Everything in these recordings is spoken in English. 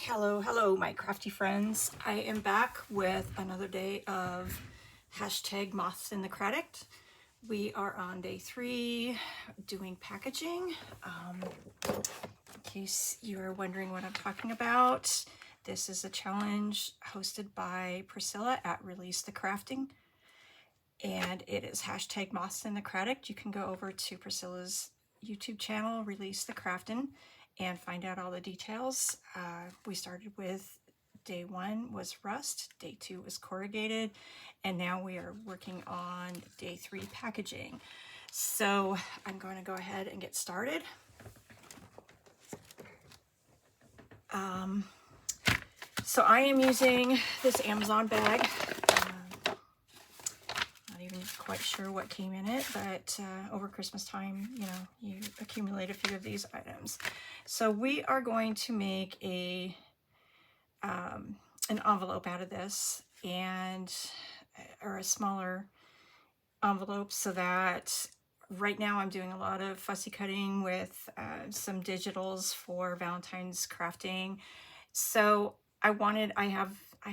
Hello, my crafty friends. I am back with another day of hashtag Moths in the Craddock. We are on day 3 doing packaging. In case you are wondering what I'm talking about, this is a challenge hosted by Priscilla at Release the Crafting, and it is hashtag Moths in the Craddock. You can go over to Priscilla's YouTube channel, Release the Crafting, and find out all the details. We started with day 1 was rust, day 2 was corrugated, and now we are working on day 3 packaging. So I'm going to go ahead and get started. So I am using this Amazon bag. Not even quite sure what came in it, but over Christmas time, you accumulate a few of these items. So we are going to make an envelope out of this, or a smaller envelope, so that right now I'm doing a lot of fussy cutting with some digitals for Valentine's crafting. So I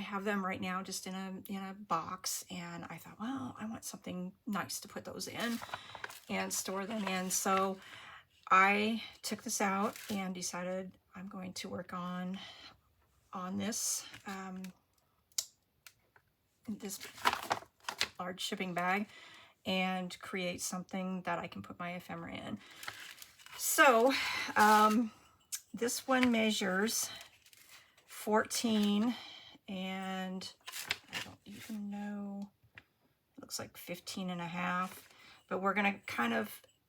have them right now just in a box, and I thought, well, I want something nice to put those in and store them in. So I took this out and decided I'm going to work on this this large shipping bag and create something that I can put my ephemera in. So this one measures 14, and I don't even know, it looks like 15 and a half, but we're gonna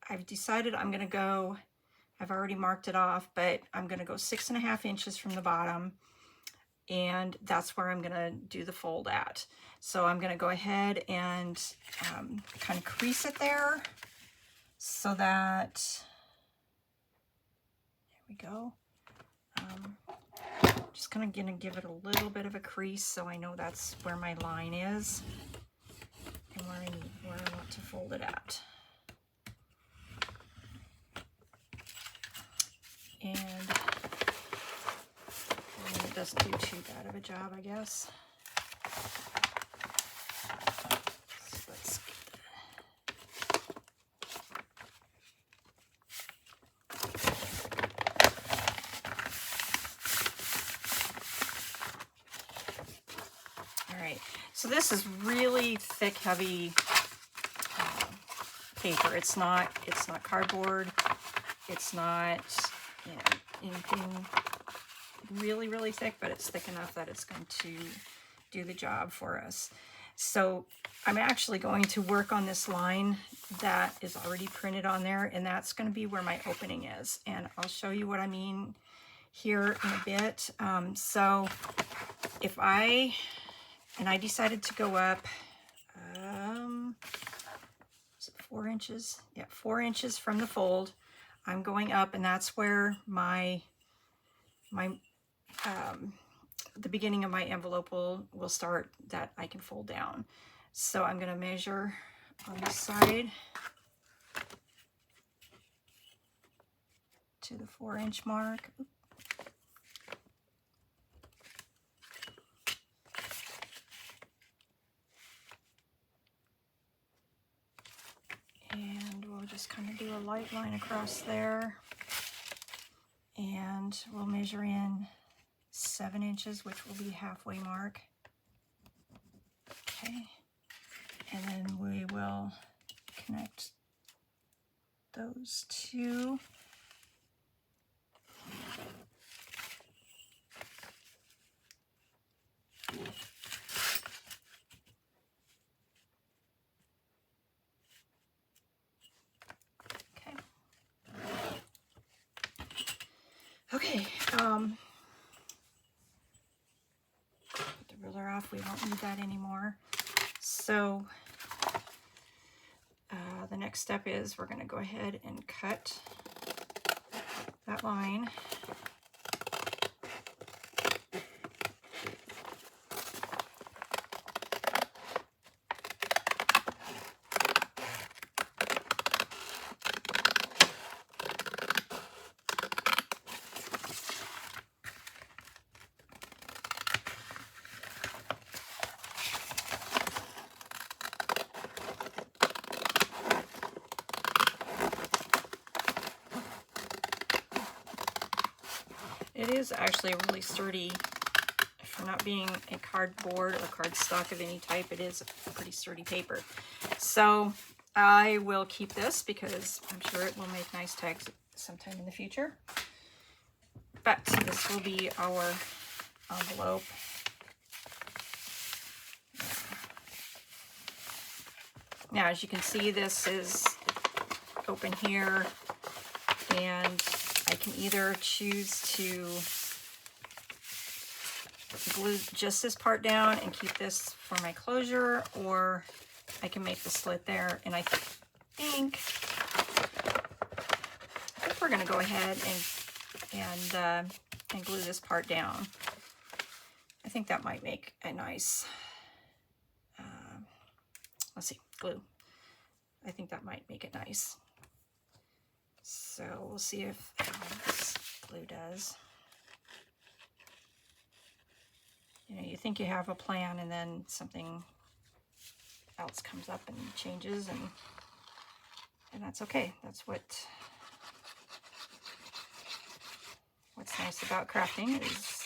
I've decided I'm gonna go, I've already marked it off, but I'm gonna go 6.5 inches from the bottom, and that's where I'm gonna do the fold at. So I'm gonna go ahead and kind of crease it there so that, there we go. Just kind of gonna give it a little bit of a crease so I know that's where my line is and where I want to fold it at. And it doesn't do too bad of a job, I guess. So let's get all right. So this is really thick, heavy paper. It's not cardboard. It's not, anything really, really thick, but it's thick enough that it's going to do the job for us. So I'm actually going to work on this line that is already printed on there, and that's going to be where my opening is. And I'll show you what I mean here in a bit. So if I decided to go up, is it 4 inches? Yeah, 4 inches from the fold. I'm going up, and that's where my the beginning of my envelope will start, that I can fold down. So I'm going to measure on this side to the 4-inch mark. And we'll just kind of do a light line across there, and we'll measure in 7 inches, which will be halfway mark. Okay, and then we will connect those two. Okay, put the ruler off, we won't need that anymore. So the next step is we're going to go ahead and cut that line. It is actually really sturdy. For not being a cardboard or cardstock of any type, it is a pretty sturdy paper. So I will keep this because I'm sure it will make nice tags sometime in the future. But this will be our envelope. Now, as you can see, this is open here, and I can either choose to glue just this part down and keep this for my closure, or I can make the slit there. And I think we're going to go ahead and glue this part down. I think that might make a nice, let's see, glue. I think that might make it nice. So we'll see if this glue does. You know, you think you have a plan and then something else comes up and changes, and that's okay. That's what's nice about crafting, is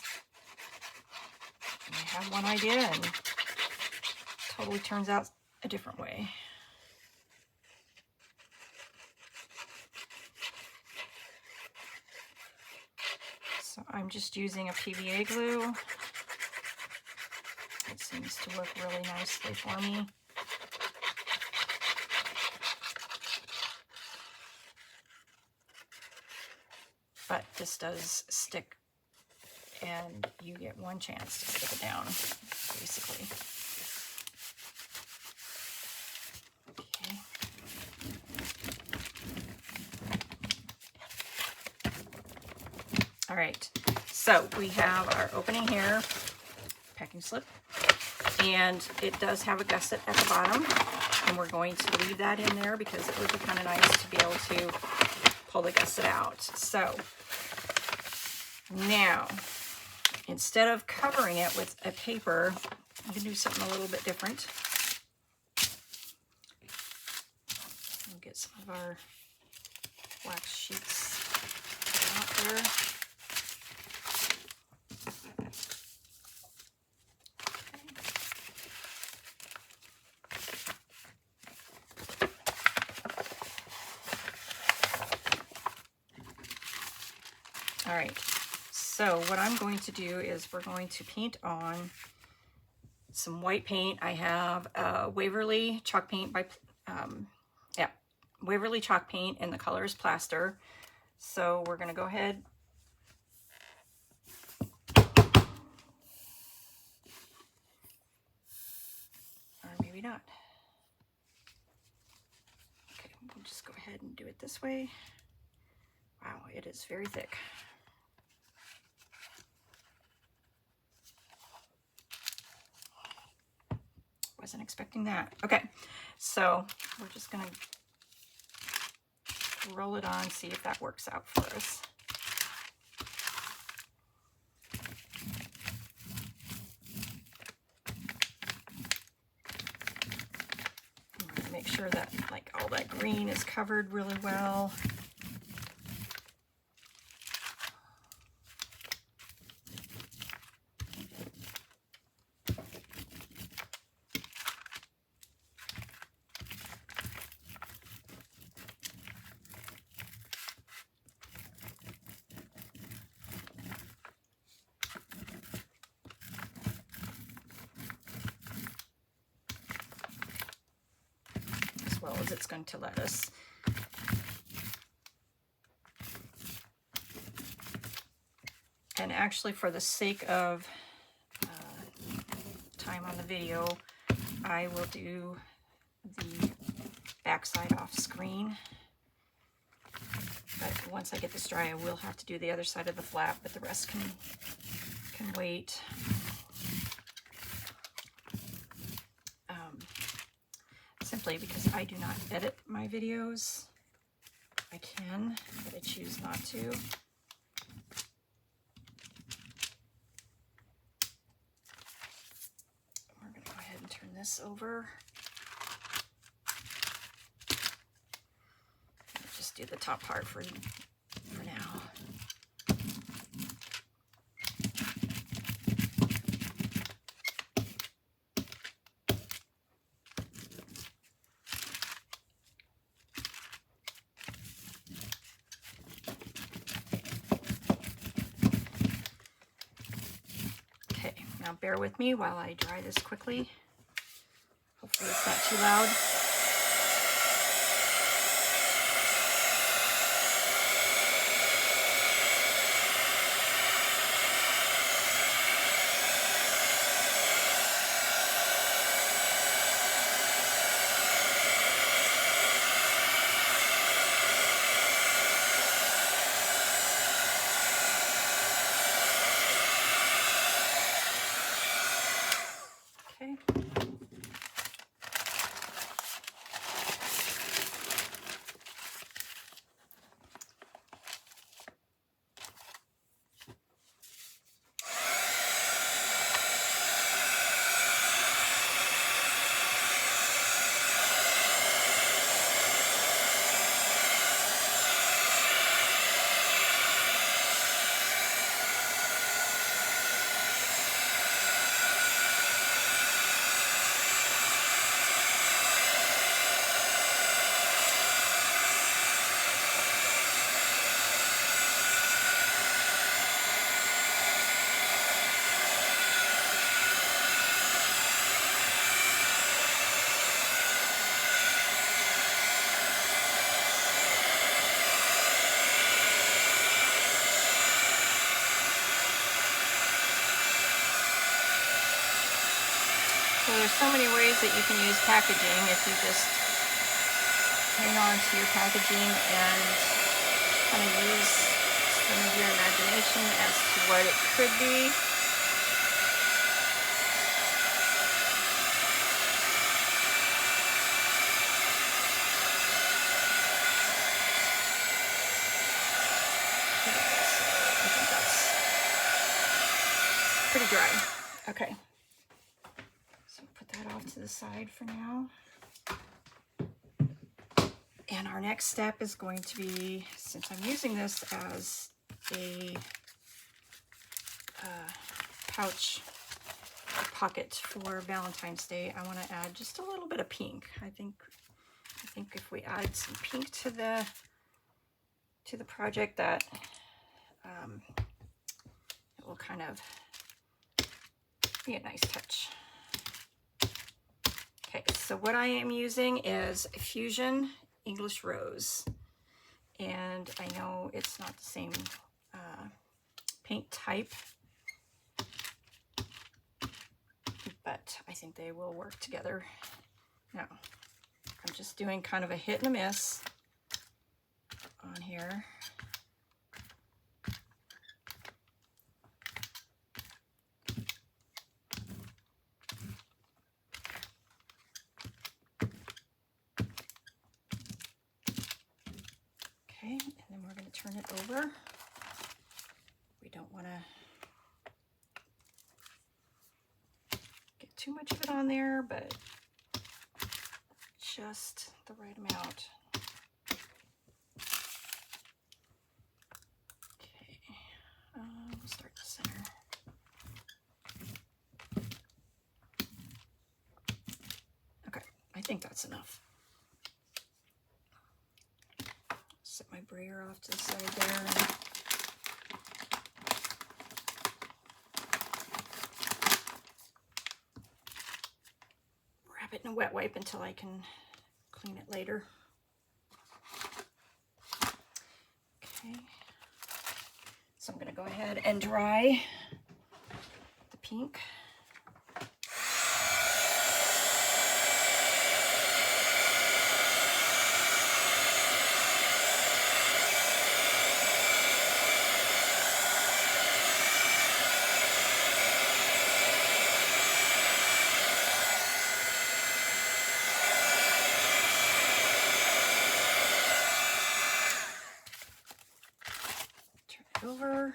you have one idea and it totally turns out a different way. So I'm just using a PVA glue. It seems to work really nicely for me. But this does stick, and you get one chance to stick it down, basically. Okay. All right, so we have our opening here, packing slip, and it does have a gusset at the bottom, and we're going to leave that in there because it would be kind of nice to be able to pull the gusset out. So now, instead of covering it with a paper, I'm going to do something a little bit different. We'll get some of our wax sheets out there. All right, so what I'm going to do is we're going to paint on some white paint. I have Waverly chalk paint by, Waverly chalk paint, and the color is Plaster. So we're going to go ahead . Or maybe not. Okay, we'll just go ahead and do it this way. Wow, it is very thick. Wasn't expecting that. Okay, so we're just gonna roll it on, see if that works out for us. Make sure that like all that green is covered really well. Well as it's going to let us. And actually, for the sake of time on the video, I will do the backside off screen. But once I get this dry, I will have to do the other side of the flap, but the rest can wait. Simply because I do not edit my videos. I can, but I choose not to. We're going to go ahead and turn this over. Just do the top part for now. Now bear with me while I dry this quickly. Hopefully it's not too loud. Okay. So there's so many ways that you can use packaging if you just hang on to your packaging and kind of use some of your imagination as to what it could be. I think that's pretty dry. Okay. So put that off to the side for now. And our next step is going to be, since I'm using this as a pouch pocket for Valentine's Day, I want to add just a little bit of pink. I think if we add some pink to the project, that it will kind of be a nice touch. Okay, so what I am using is Fusion English Rose, and I know it's not the same paint type, but I think they will work together. Now, I'm just doing kind of a hit and a miss on here. Okay, and then we're going to turn it over. We don't want to get too much of it on there, but just the right amount. Okay, we'll start in the center. Okay, I think that's enough. Set my brayer off to the side there. Wrap it in a wet wipe until I can clean it later. Okay. So I'm going to go ahead and dry the pink. Turn it over.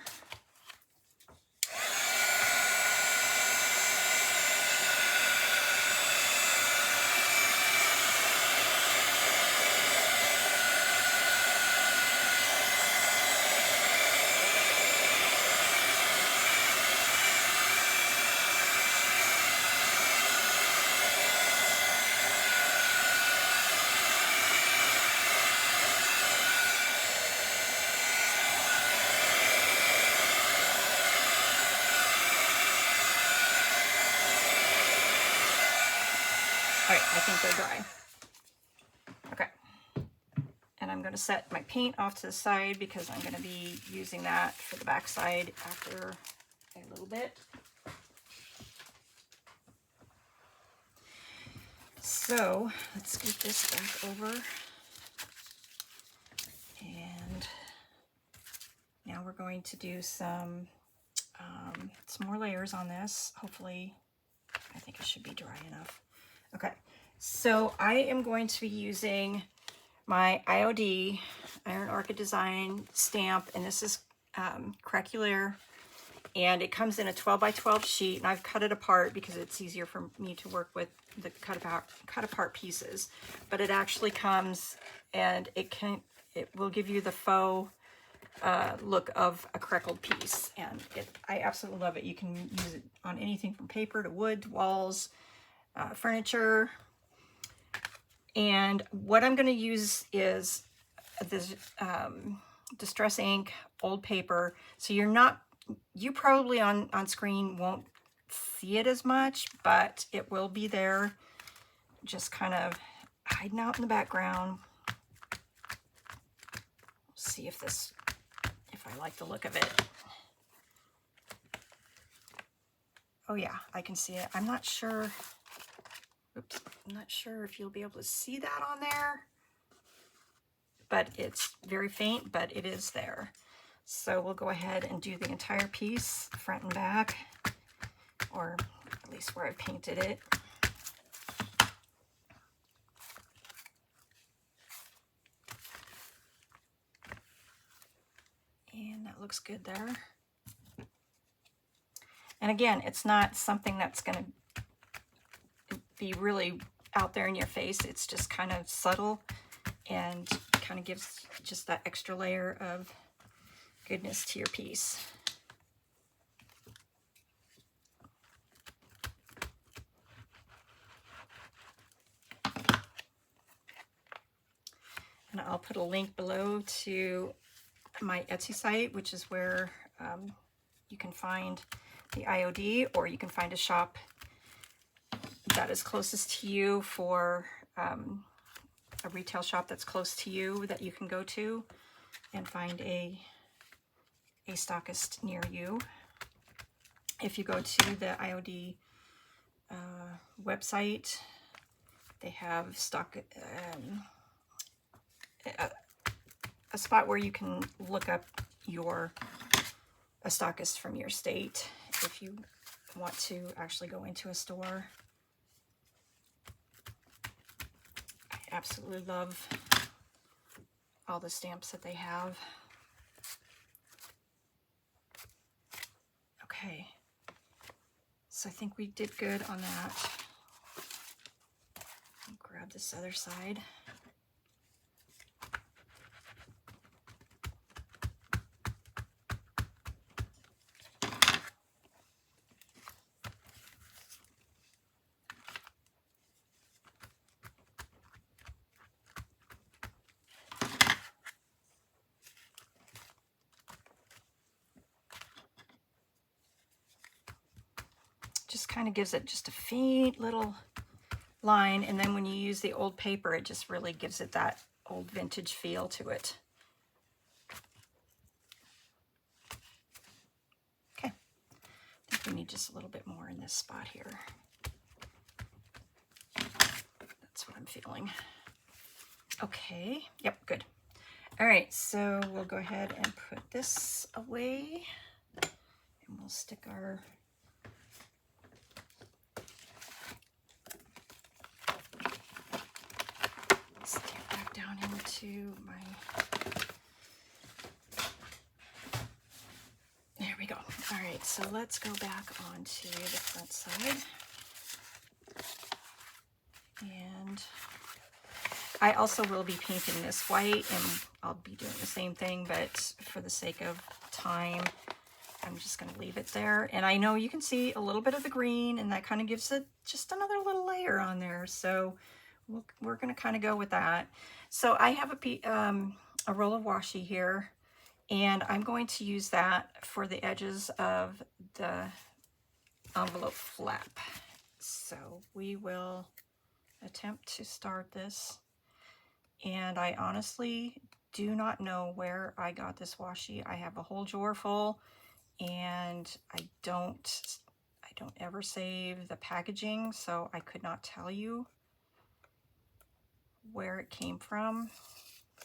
right, I think they're dry. Okay. And I'm going to set my paint off to the side because I'm going to be using that for the back side after a little bit. So let's scoot this back over. And now we're going to do some more layers on this. Hopefully, I think it should be dry enough. Okay, so I am going to be using my IOD, Iron Orchid Design stamp, and this is Craquelure, and it comes in a 12 by 12 sheet, and I've cut it apart because it's easier for me to work with the cut apart pieces. But it actually comes, and it will give you the faux look of a crackled piece, and I absolutely love it. You can use it on anything from paper to wood to walls, furniture. And what I'm going to use is this Distress Ink old paper. So you probably on screen won't see it as much, but it will be there, just kind of hiding out in the background. See if I like the look of it. Oh yeah, I can see it. I'm not sure. Oops, I'm not sure if you'll be able to see that on there, but it's very faint, but it is there. So we'll go ahead and do the entire piece, front and back, or at least where I painted it. And that looks good there. And again, it's not something that's going to be really out there in your face. It's just kind of subtle and kind of gives just that extra layer of goodness to your piece. And I'll put a link below to my Etsy site, which is where you can find the IOD, or you can find a shop that is closest to you for a retail shop that's close to you that you can go to and find a stockist near you. If you go to the IOD website, they have a spot where you can look up a stockist from your state if you want to actually go into a store. I absolutely love all the stamps that they have. Okay, so I think we did good on that. I'll grab this other side. Just kind of gives it just a faint little line, and then when you use the old paper, it just really gives it that old vintage feel to it. Okay, I think we need just a little bit more in this spot here. That's what I'm feeling. Okay, yep, good. All right, so we'll go ahead and put this away, and we'll stick our stick back down into my, there we go. All right, so let's go back onto the front side. And I also will be painting this white, and I'll be doing the same thing, but for the sake of time, I'm just going to leave it there. And I know you can see a little bit of the green, and that kind of gives it just another little layer on there. So we're going to kind of go with that. So I have a roll of washi here, and I'm going to use that for the edges of the envelope flap. So we will attempt to start this, and I honestly do not know where I got this washi. I have a whole drawer full, and I don't ever save the packaging, so I could not tell you where it came from.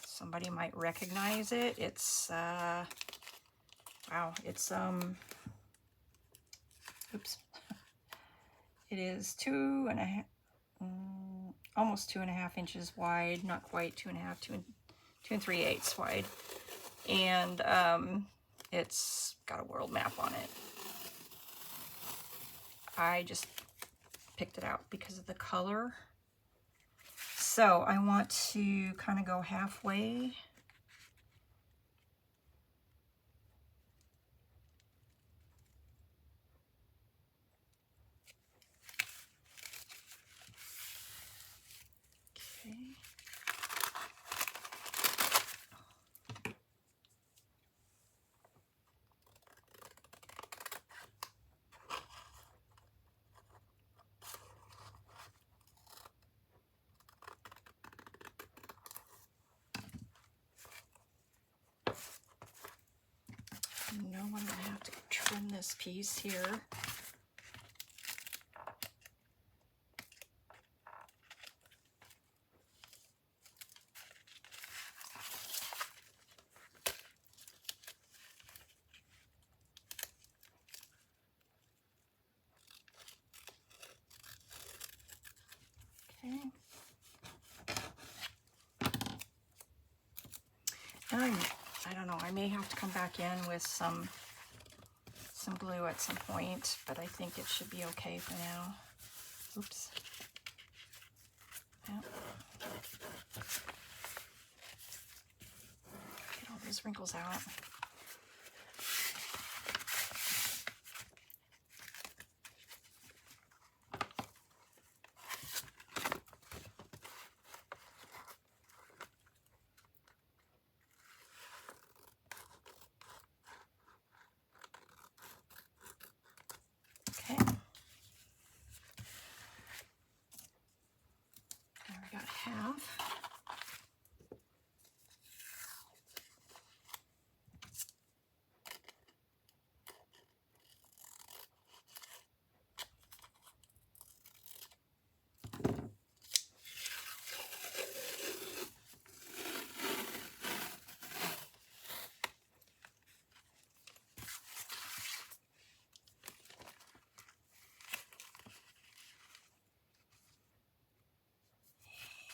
Somebody might recognize it. It's wow, it's oops. It is 2.5, almost 2.5 inches wide, not quite 2.5, 2 2 3/8 wide, and it's got a world map on it. I just picked it out because of the color. So I want to kind of go halfway. Okay. You know, I'm gonna have to trim this piece here. Okay. And I don't know, I may have to come back in with some glue at some point, but I think it should be okay for now. Oops. Yep. Get all those wrinkles out. Okay. Now we got half.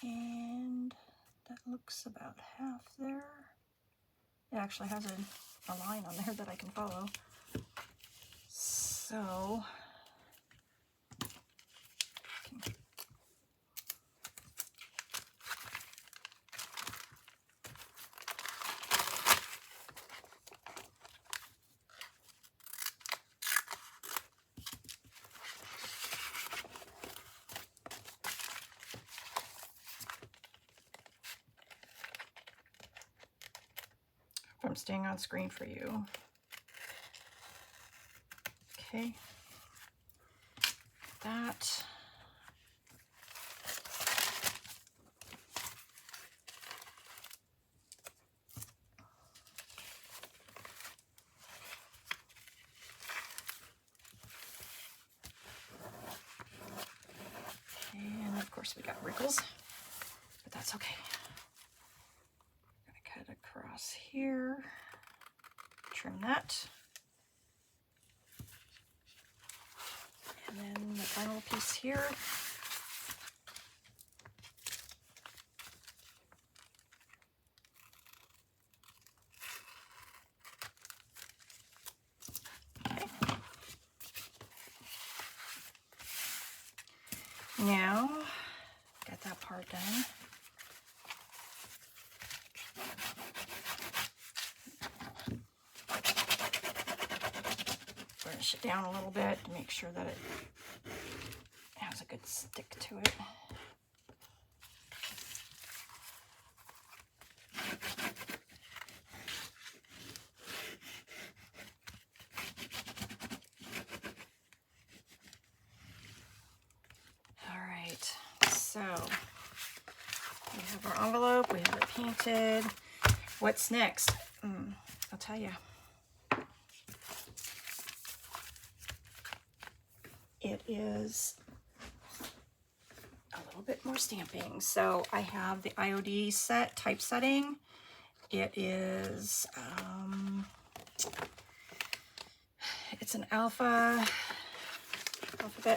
And that looks about half there. It actually has a line on there that I can follow. So, I'm staying on screen for you. Okay, that. And of course we got wrinkles, but that's okay. I'm gonna cut across here, trim that. And then the final piece here. Okay. Now, got that part done. Burnish it down a little bit to make sure that it has a good stick to it. So we have our envelope, we have it painted. What's next? I'll tell you. It is a little bit more stamping. So I have the IOD set, typesetting. It is, it's an alphabet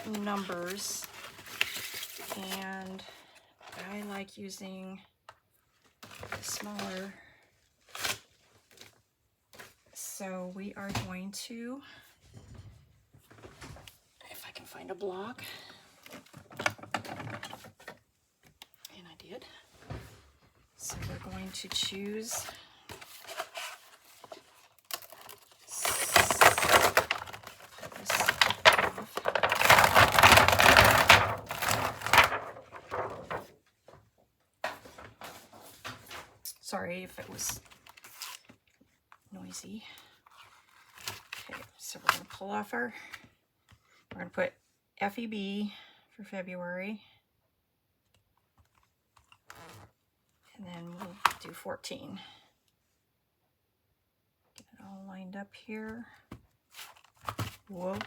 and numbers. And I like using the smaller. So we are going to, if I can find a block, and I did. So we're going to choose this off. Sorry if it was noisy. Okay, so we're going to pull off we're going to put FEB for February. And then we'll do 14. Get it all lined up here. Whoa.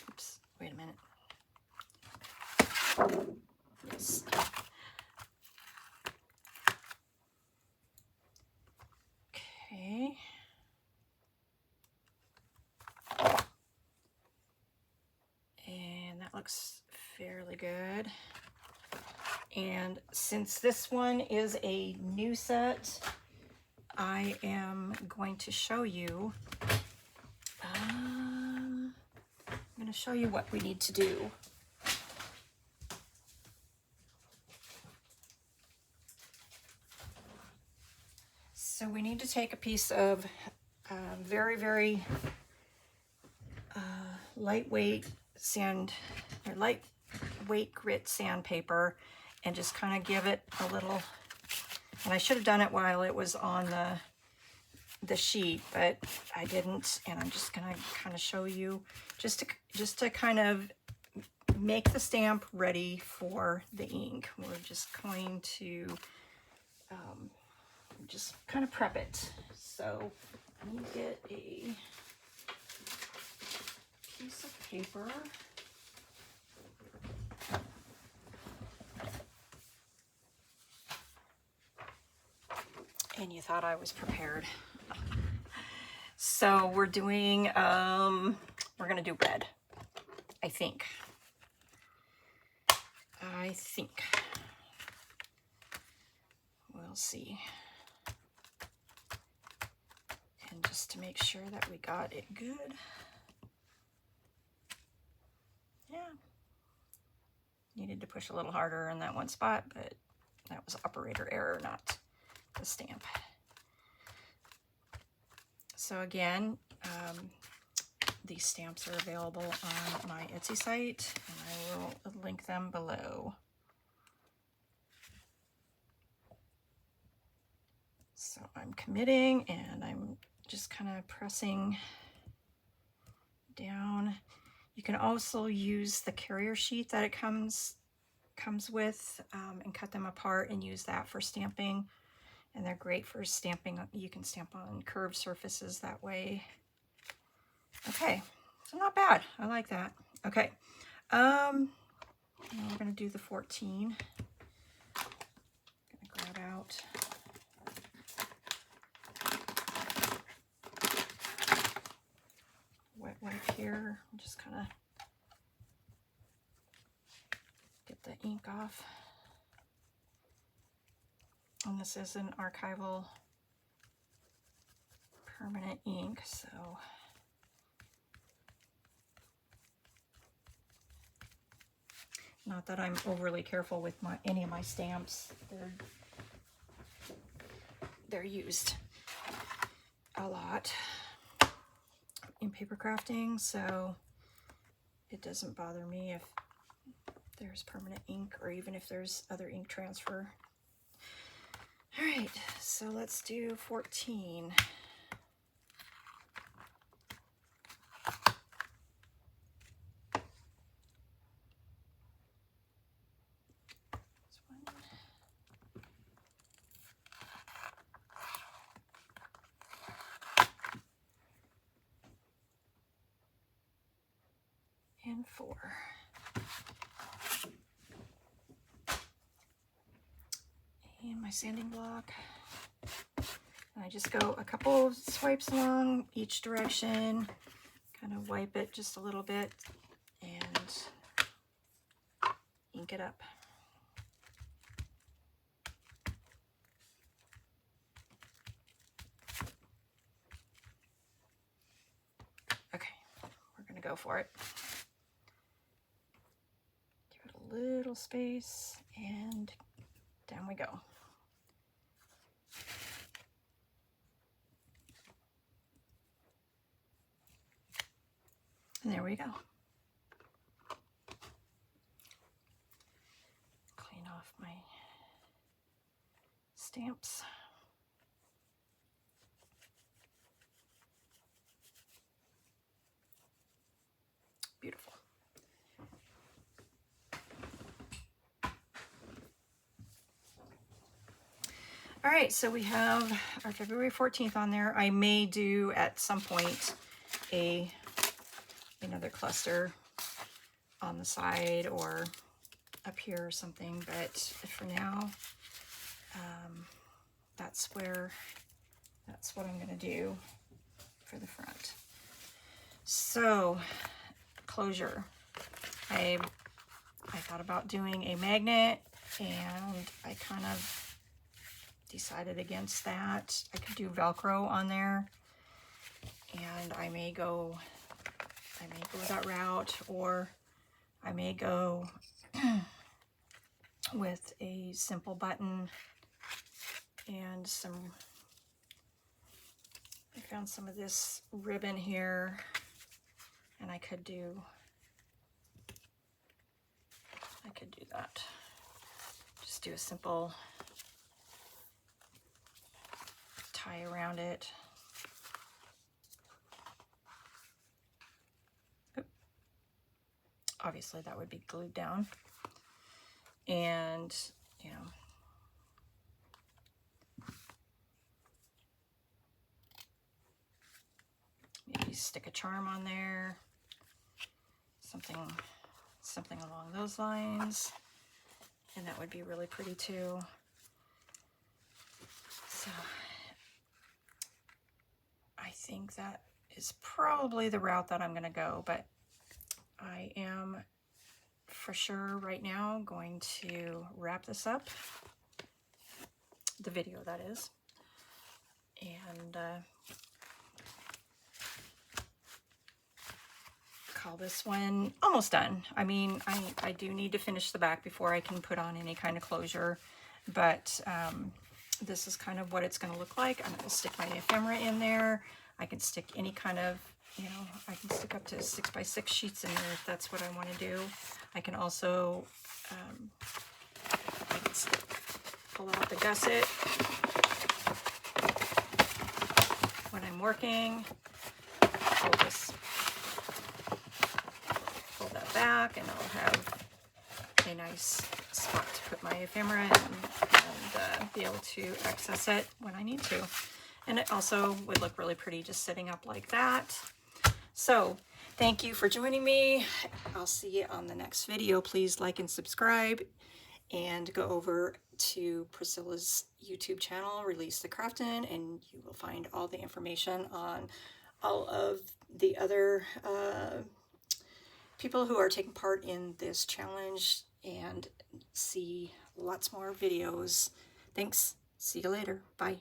Oops, wait a minute. Yes. Okay. And that looks fairly good. And since this one is a new set, I am going to show you, I'm going to show you what we need to do. So we need to take a piece of very, very lightweight lightweight grit sandpaper and just kind of give it a little, and I should have done it while it was on the sheet, but I didn't, and I'm just gonna kind of show you just to kind of make the stamp ready for the ink. We're just going to just kind of prep it. So let me get a piece of paper. And you thought I was prepared. So we're doing, we're gonna do red, I think. We'll see. And just to make sure that we got it good. Yeah. Needed to push a little harder in that one spot, but that was operator error, not the stamp. So again, these stamps are available on my Etsy site, and I will link them below. So I'm committing, and I'm just kind of pressing down. You can also use the carrier sheet that it comes with and cut them apart and use that for stamping. And they're great for stamping. You can stamp on curved surfaces that way. Okay, so not bad. I like that. Okay, now we're gonna do the 14. Gonna grab out. Wet wipe here. Just kind of get the ink off. And this is an archival permanent ink, so not that I'm overly careful with any of my stamps. They're used a lot in paper crafting, so it doesn't bother me if there's permanent ink or even if there's other ink transfer. All right, so let's do 14. 4. And my sanding block. And I just go a couple swipes along each direction, kind of wipe it just a little bit and ink it up. Okay, we're gonna go for it. Give it a little space and down we go. And there we go. Clean off my stamps. Beautiful. All right, so we have our February 14th on there. I may do at some point another cluster on the side or up here or something, but for now, that's what I'm gonna do for the front. So, closure. I thought about doing a magnet, and I kind of decided against that. I could do Velcro on there, and I may go that route, or I may go with a simple button and I found some of this ribbon here, and I could do that. Just do a simple tie around it. Oop. Obviously that would be glued down. And, you know, maybe stick a charm on there, something along those lines, and that would be really pretty too. So I think that is probably the route that I'm going to go, but I am for sure right now going to wrap this up, the video that is, and call this one almost done. I mean, I do need to finish the back before I can put on any kind of closure, but this is kind of what it's going to look like. I'm going to stick my ephemera in there. I can stick any kind of, you know, I can stick up to 6x6 sheets in there if that's what I want to do. I can also I can pull out the gusset when I'm working. I'll just pull that back, and I'll have a nice spot to put my ephemera in and be able to access it when I need to. And it also would look really pretty just sitting up like that. So thank you for joining me. I'll see you on the next video. Please like and subscribe, and go over to Priscilla's YouTube channel, Release the Craftin', and you will find all the information on all of the other people who are taking part in this challenge, and see lots more videos. Thanks. See you later. Bye.